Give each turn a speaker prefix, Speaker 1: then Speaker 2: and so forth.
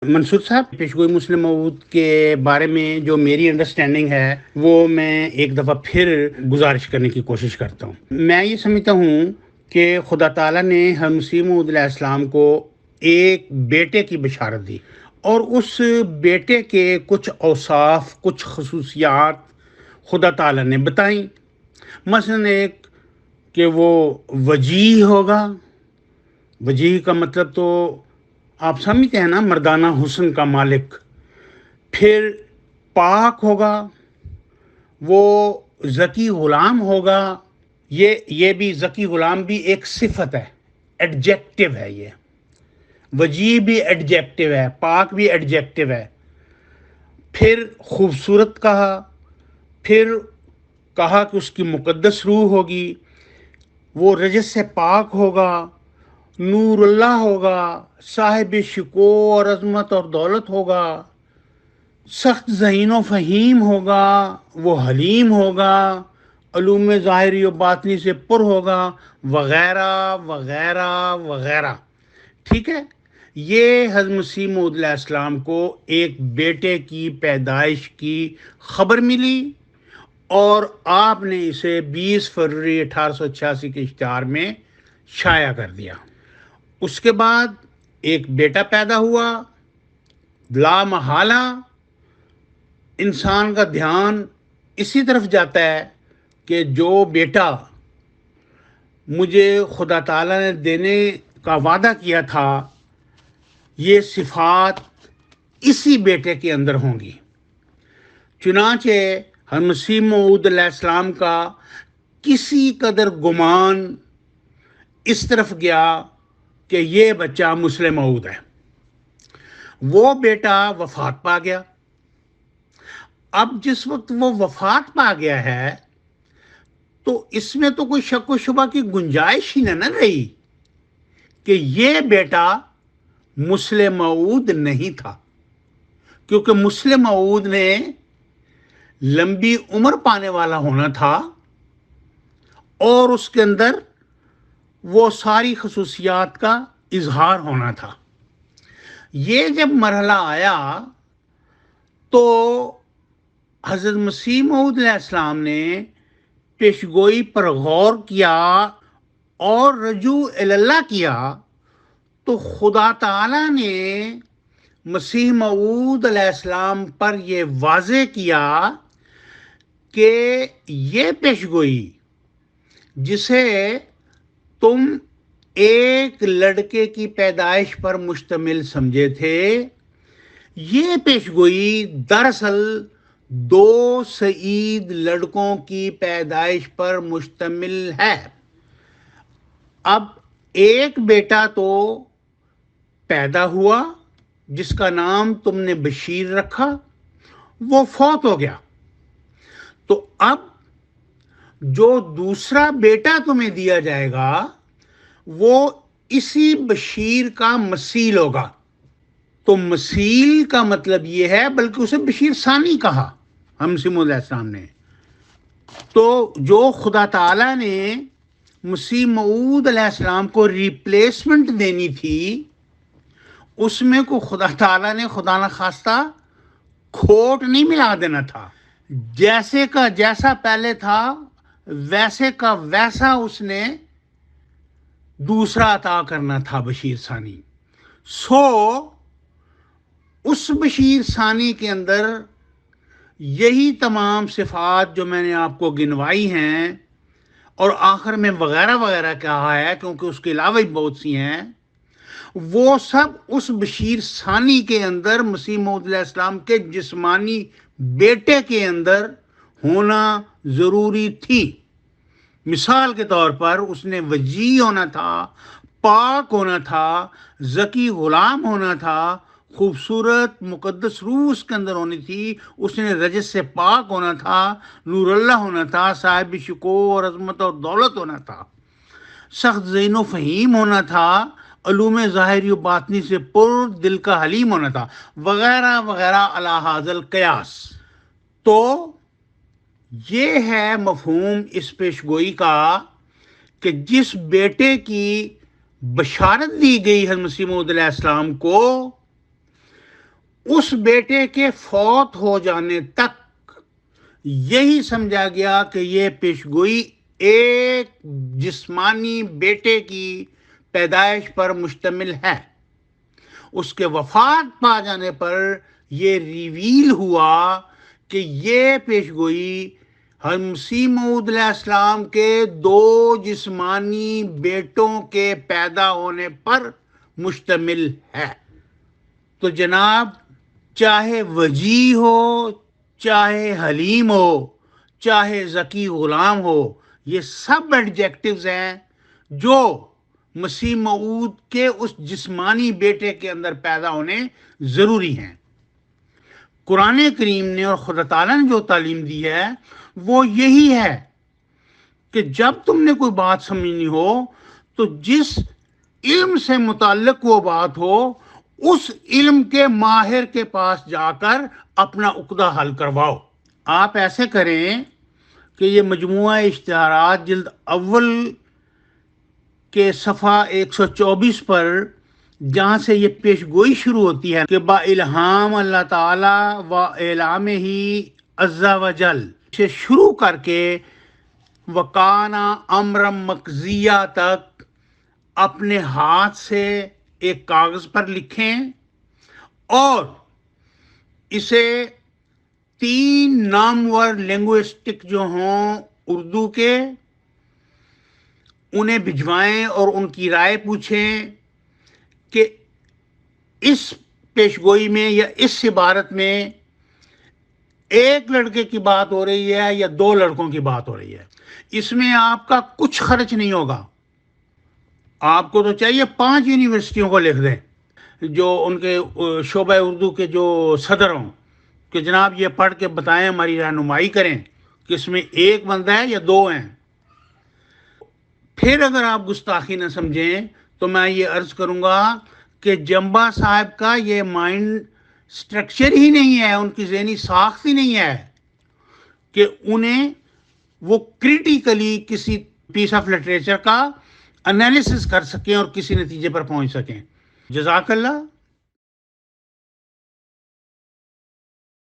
Speaker 1: منصور صاحب، پیشگوئی مسلم موعود کے بارے میں جو میری انڈرسٹینڈنگ ہے وہ میں ایک دفعہ پھر گزارش کرنے کی کوشش کرتا ہوں۔ میں یہ سمجھتا ہوں کہ خدا تعالیٰ نے حضرت مسیح موعود علیہ السلام کو ایک بیٹے کی بشارت دی، اور اس بیٹے کے کچھ اوصاف، کچھ خصوصیات خدا تعالیٰ نے بتائیں۔ مثلاً ایک کہ وہ وجیح ہوگا۔ وجیح کا مطلب تو آپ سمجھتے ہیں نا، مردانہ حسن کا مالک۔ پھر پاک ہوگا، وہ ذکی غلام ہوگا۔ یہ بھی ذکی غلام بھی ایک صفت ہے، ایڈجیکٹو ہے۔ یہ وجیح بھی ایڈجیکٹو ہے، پاک بھی ایڈجیکٹو ہے۔ پھر خوبصورت کہا، پھر کہا کہ اس کی مقدس روح ہوگی، وہ رجس سے پاک ہوگا، نور اللہ ہوگا، صاحب شکو اور عظمت اور دولت ہوگا، سخت ذہین و فہیم ہوگا، وہ حلیم ہوگا، علوم ظاہری و باطنی سے پر ہوگا، وغیرہ وغیرہ وغیرہ۔ ٹھیک ہے، یہ حضرت مسیح موعود علیہ السلام کو ایک بیٹے کی پیدائش کی خبر ملی، اور آپ نے اسے 20 فروری 1886 کے اشتہار میں شائع کر دیا۔ اس کے بعد ایک بیٹا پیدا ہوا۔ لا محالہ انسان کا دھیان اسی طرف جاتا ہے کہ جو بیٹا مجھے خدا تعالیٰ نے دینے کا وعدہ کیا تھا، یہ صفات اسی بیٹے کے اندر ہوں گی۔ چنانچہ حضرت مسیح موعود علیہ السلام کا کسی قدر گمان اس طرف گیا کہ یہ بچہ مسلم موعود ہے۔ وہ بیٹا وفات پا گیا۔ اب جس وقت وہ وفات پا گیا ہے تو اس میں تو کوئی شک و شبہ کی گنجائش ہی نہ رہی کہ یہ بیٹا مسلم موعود نہیں تھا، کیونکہ مسلم موعود نے لمبی عمر پانے والا ہونا تھا، اور اس کے اندر وہ ساری خصوصیات کا اظہار ہونا تھا۔ یہ جب مرحلہ آیا تو حضرت مسیح موعود علیہ السلام نے پیشگوئی پر غور کیا اور رجوع اللہ کیا، تو خدا تعالیٰ نے مسیح موعود علیہ السلام پر یہ واضح کیا کہ یہ پیشگوئی جسے تم ایک لڑکے کی پیدائش پر مشتمل سمجھے تھے، یہ پیشگوئی دراصل 2 سعید لڑکوں کی پیدائش پر مشتمل ہے۔ اب ایک بیٹا تو پیدا ہوا جس کا نام تم نے بشیر رکھا، وہ فوت ہو گیا، تو اب جو دوسرا بیٹا تمہیں دیا جائے گا وہ اسی بشیر کا مثیل ہوگا۔ تو مثیل کا مطلب یہ ہے، بلکہ اسے بشیر ثانی کہا ہم مسیح موعود علیہ السلام نے۔ تو جو خدا تعالیٰ نے مسیح موعود علیہ السلام کو ریپلیسمنٹ دینی تھی، اس میں کو خدا تعالیٰ نے خدا نخواستہ کھوٹ نہیں ملا دینا تھا۔ جیسے کا جیسا پہلے تھا ویسے کا ویسا اس نے دوسرا عطا کرنا تھا، بشیر ثانی۔ اس بشیر ثانی کے اندر یہی تمام صفات جو میں نے آپ کو گنوائی ہیں، اور آخر میں وغیرہ وغیرہ کہا ہے کیونکہ اس کے علاوہ بھی بہت سی ہیں، وہ سب اس بشیر ثانی کے اندر مسیح موعود علیہ السلام کے جسمانی بیٹے کے اندر ہونا ضروری تھی۔ مثال کے طور پر اس نے وجیح ہونا تھا، پاک ہونا تھا، ذکی غلام ہونا تھا، خوبصورت مقدس روح اس کے اندر ہونی تھی، اس نے رجس سے پاک ہونا تھا، نور اللہ ہونا تھا، صاحب شکو اور عظمت اور دولت ہونا تھا، سخت ذہین و فہیم ہونا تھا، علوم ظاہری و باطنی سے پر، دل کا حلیم ہونا تھا، وغیرہ وغیرہ علی ھذا القیاس۔ تو یہ ہے مفہوم اس پیشگوئی کا کہ جس بیٹے کی بشارت دی گئی حضرت مسیح موعود علیہ السلام کو، اس بیٹے کے فوت ہو جانے تک یہی سمجھا گیا کہ یہ پیشگوئی ایک جسمانی بیٹے کی پیدائش پر مشتمل ہے۔ اس کے وفات پا جانے پر یہ ریویل ہوا کہ یہ پیشگوئی حضرت مسیح موعود علیہ السلام کے دو جسمانی بیٹوں کے پیدا ہونے پر مشتمل ہے۔ تو جناب، چاہے وجیح ہو، چاہے حلیم ہو، چاہے ذکی غلام ہو، یہ سب ایڈجیکٹیوز ہیں جو مسیح موعود کے اس جسمانی بیٹے کے اندر پیدا ہونے ضروری ہیں۔ قرآن کریم نے اور خدا تعالیٰ نے جو تعلیم دی ہے وہ یہی ہے کہ جب تم نے کوئی بات سمجھنی ہو تو جس علم سے متعلق وہ بات ہو اس علم کے ماہر کے پاس جا کر اپنا عقدہ حل کرواؤ۔ آپ ایسے کریں کہ یہ مجموعہ اشتہارات جلد اول کے صفحہ 124 پر جہاں سے یہ پیشگوئی شروع ہوتی ہے کہ با الہام اللہ تعالی و اعلام ہی عز و جل سے شروع کر کے وکانا امرم مقضیہ تک اپنے ہاتھ سے ایک کاغذ پر لکھیں اور اسے 3 نامور لنگوسٹک جو ہوں اردو کے انہیں بھجوائیں اور ان کی رائے پوچھیں کہ اس پیشگوئی میں یا اس عبارت میں ایک لڑکے کی بات ہو رہی ہے یا 2 لڑکوں کی بات ہو رہی ہے۔ اس میں آپ کا کچھ خرچ نہیں ہوگا۔ آپ کو تو چاہیے 5 یونیورسٹیوں کو لکھ دیں جو ان کے شعبہ اردو کے جو صدر ہوں کہ جناب یہ پڑھ کے بتائیں، ہماری رہنمائی کریں کہ اس میں ایک بندہ ہے یا 2 ہیں۔ پھر اگر آپ گستاخی نہ سمجھیں تو میں یہ عرض کروں گا کہ جمبا صاحب کا یہ مائنڈ سٹرکچر ہی نہیں ہے، ان کی ذہنی ساخت ہی نہیں ہے کہ انہیں وہ کریٹیکلی کسی پیس آف لٹریچر کا انالیسس کر سکیں اور کسی نتیجے پر پہنچ سکیں۔ جزاک اللہ۔